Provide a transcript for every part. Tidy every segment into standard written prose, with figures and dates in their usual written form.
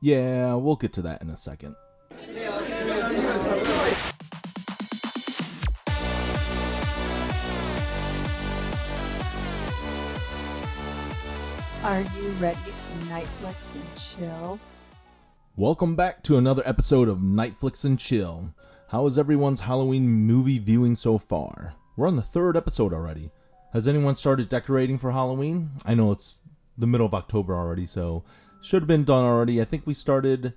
Yeah, we'll get to that in a second. Are you ready to Netflix and chill? Welcome back to another episode of Netflix and Chill. How is everyone's Halloween movie viewing so far? We're on the third episode already. Has anyone started decorating for Halloween? I know it's the middle of October already, so should have been done already. I think we started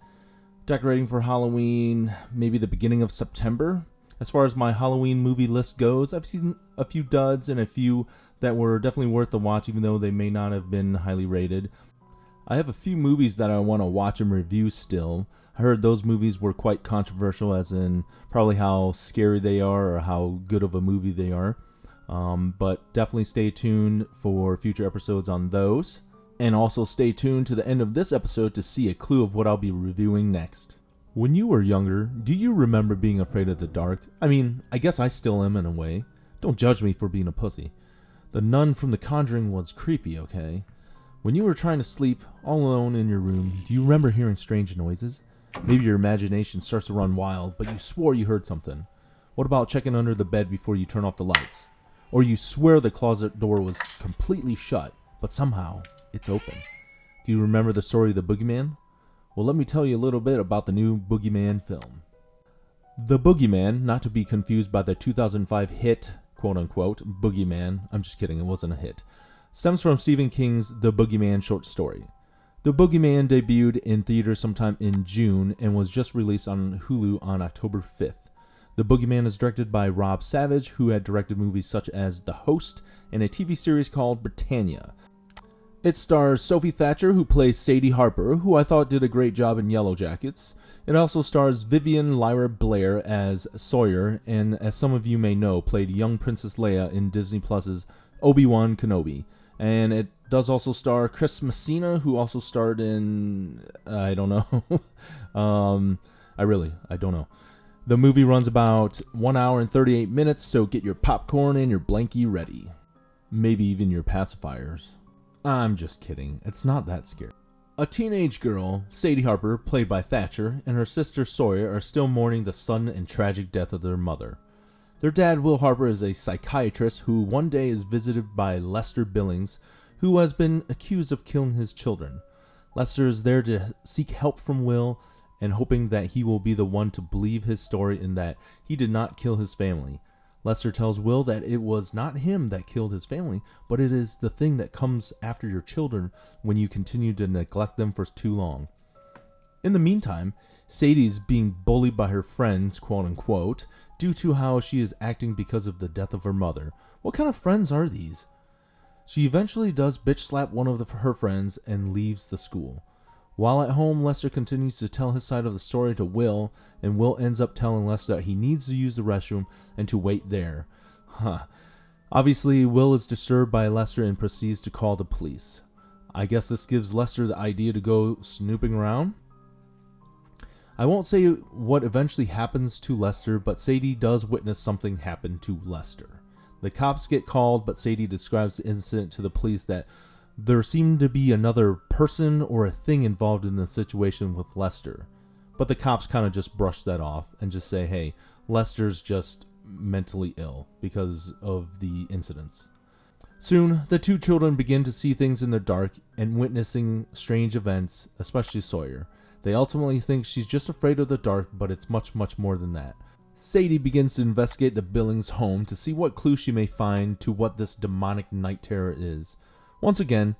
decorating for Halloween maybe the beginning of September. As far as my Halloween movie list goes, I've seen a few duds and a few that were definitely worth the watch, even though they may not have been highly rated. I have a few movies that I want to watch and review still. I heard those movies were quite controversial, as in probably how scary they are or how good of a movie they are. But definitely stay tuned for future episodes on those. And also stay tuned to the end of this episode to see a clue of what I'll be reviewing next. When you were younger, do you remember being afraid of the dark? I mean, I guess I still am in a way. Don't judge me for being a pussy. The nun from The Conjuring was creepy, okay? When you were trying to sleep all alone in your room, do you remember hearing strange noises? Maybe your imagination starts to run wild, but you swore you heard something. What about checking under the bed before you turn off the lights? Or you swear the closet door was completely shut, but somehow it's open. Do you remember the story of the Boogeyman? Well, let me tell you a little bit about the new Boogeyman film. The Boogeyman, not to be confused by the 2005 hit, quote-unquote, Boogeyman, I'm just kidding, it wasn't a hit, stems from Stephen King's The Boogeyman short story. The Boogeyman debuted in theaters sometime in June and was just released on Hulu on October 5th. The Boogeyman is directed by Rob Savage, who had directed movies such as The Host and a TV series called Britannia. It stars Sophie Thatcher, who plays Sadie Harper, who I thought did a great job in Yellow Jackets. It also stars Vivien Lyra Blair as Sawyer, and as some of you may know, played young Princess Leia in Disney Plus's Obi-Wan Kenobi. And it does also star Chris Messina, who also starred in... I don't know. I don't know. The movie runs about 1 hour and 38 minutes, so get your popcorn and your blankie ready. Maybe even your pacifiers. I'm just kidding. It's not that scary. A teenage girl, Sadie Harper, played by Thatcher, and her sister Sawyer are still mourning the sudden and tragic death of their mother. Their dad, Will Harper, is a psychiatrist who one day is visited by Lester Billings, who has been accused of killing his children. Lester is there to seek help from Will and hoping that he will be the one to believe his story and that he did not kill his family. Lester tells Will that it was not him that killed his family, but it is the thing that comes after your children when you continue to neglect them for too long. In the meantime, Sadie's being bullied by her friends, quote-unquote, due to how she is acting because of the death of her mother. What kind of friends are these? She eventually does bitch slap one of her friends and leaves the school. While at home, Lester continues to tell his side of the story to Will, and Will ends up telling Lester that he needs to use the restroom and to wait there. Obviously, Will is disturbed by Lester and proceeds to call the police. I guess this gives Lester the idea to go snooping around. I won't say what eventually happens to Lester, but Sadie does witness something happen to Lester. The cops get called, but Sadie describes the incident to the police that there seemed to be another person or a thing involved in the situation with Lester. But the cops kind of just brush that off and just say, hey, Lester's just mentally ill because of the incidents. Soon, the two children begin to see things in the dark and witnessing strange events, especially Sawyer. They ultimately think she's just afraid of the dark, but it's much, much more than that. Sadie begins to investigate the Billings home to see what clue she may find to what this demonic night terror is. Once again,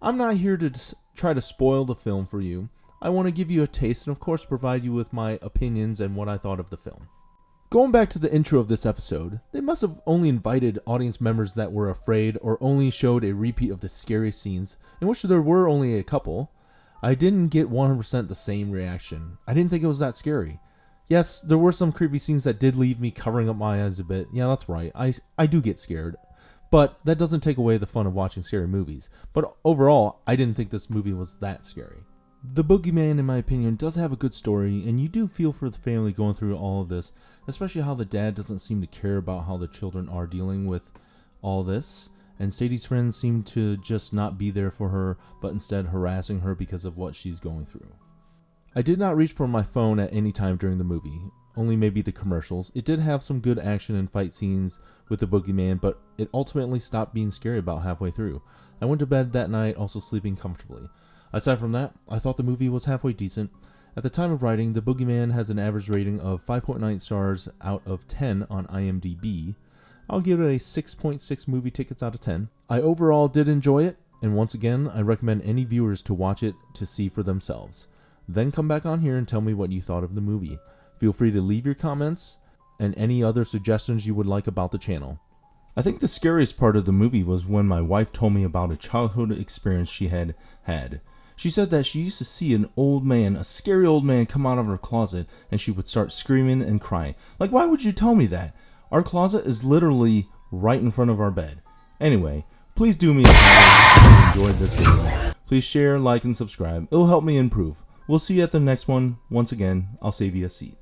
I'm not here to try to spoil the film for you. I want to give you a taste and of course provide you with my opinions and what I thought of the film. Going back to the intro of this episode, they must have only invited audience members that were afraid or only showed a repeat of the scariest scenes, in which there were only a couple. I didn't get 100% the same reaction. I didn't think it was that scary. Yes, there were some creepy scenes that did leave me covering up my eyes a bit. Yeah, that's right. I do get scared. But that doesn't take away the fun of watching scary movies. But overall, I didn't think this movie was that scary. The Boogeyman, in my opinion, does have a good story, and you do feel for the family going through all of this, especially how the dad doesn't seem to care about how the children are dealing with all this, and Sadie's friends seem to just not be there for her, but instead harassing her because of what she's going through. I did not reach for my phone at any time during the movie, only maybe the commercials. It did have some good action and fight scenes with the Boogeyman, but it ultimately stopped being scary about halfway through. I went to bed that night also sleeping comfortably. Aside from that, I thought the movie was halfway decent. At the time of writing, the Boogeyman has an average rating of 5.9 stars out of 10 on IMDb. I'll give it a 6.6 movie tickets out of 10. I overall did enjoy it, and once again, I recommend any viewers to watch it to see for themselves. Then come back on here and tell me what you thought of the movie. Feel free to leave your comments and any other suggestions you would like about the channel. I think the scariest part of the movie was when my wife told me about a childhood experience she had had. She said that she used to see an old man, a scary old man, come out of her closet and she would start screaming and crying. Like, why would you tell me that? Our closet is literally right in front of our bed. Anyway, please do me a favor if you enjoyed this video. Please share, like, and subscribe. It'll help me improve. We'll see you at the next one. Once again, I'll save you a seat.